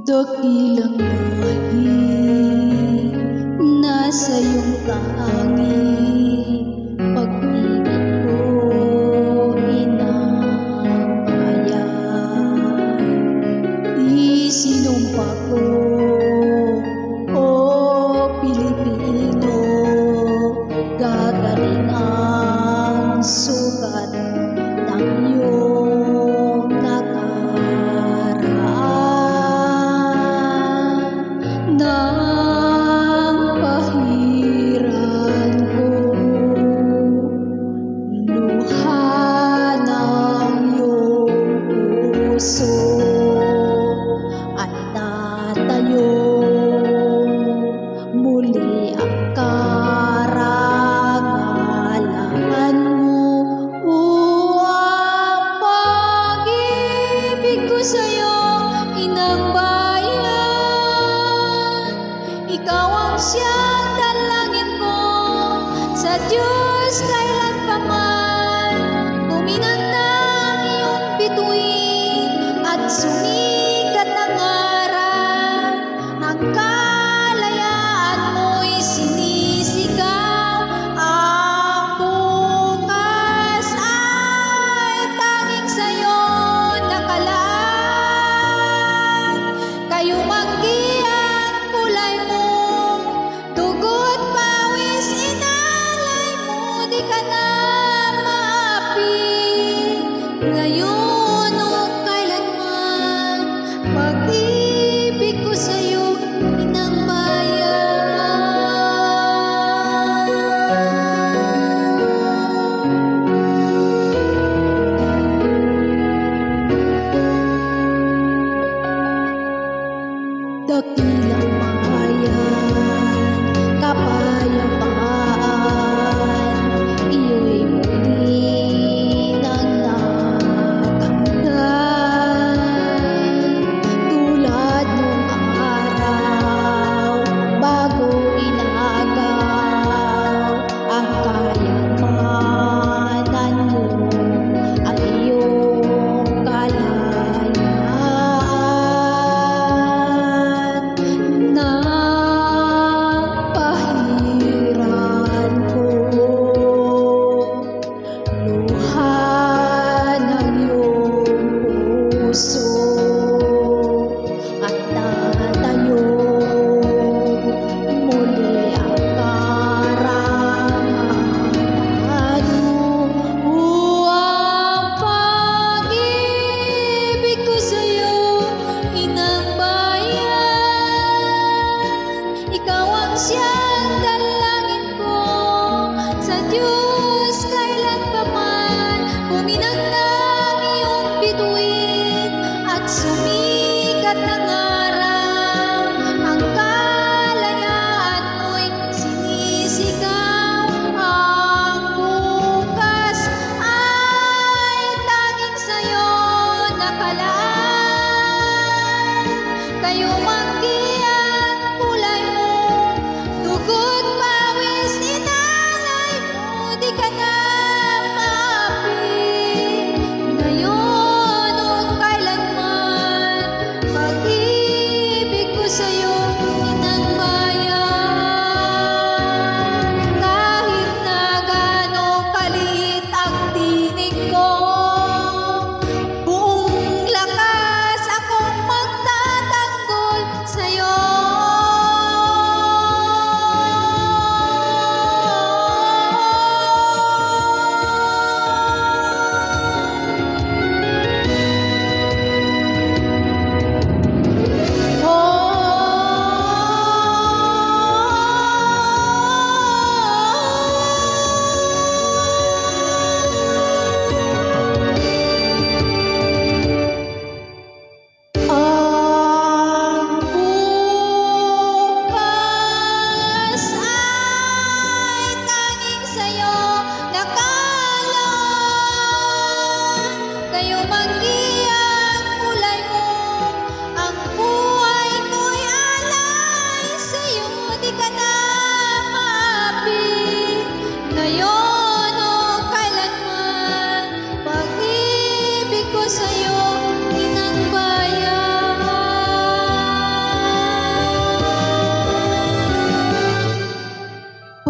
Dakilang lahi, nasa iyong tanging pag-ibig ko inabayan. Isinumpa ko, o Pilipino, gagaling ang sugat ng iyong nakaraan. Nang pahiran ko, luha ng iyong puso ay natayo muli ang karangalan mo. Ang pag-ibig ko sa'yo, inang bayan, ikaw ang siyang dalangin ko sa Diyos kailan pa man. Kuminang iyong bituin at sumikat ang araw, ang kalayaan mo'y sinisigaw. Ang bukas ay tanging sa'yo nakalaan. Kayo manggi ang kulay mo, dugo't pawis inalay mo, di ka na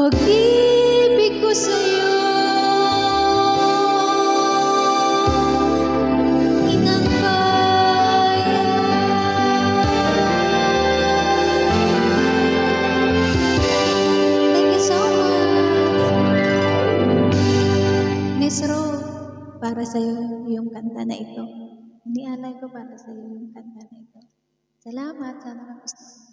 pag-ibig ko sa'yo inang kaya. Thank you so much. Miss Ro, para sa'yo yung kanta na ito. Inialay ko para sa'yo yung kanta na ito. Salamat, sana magustuhan.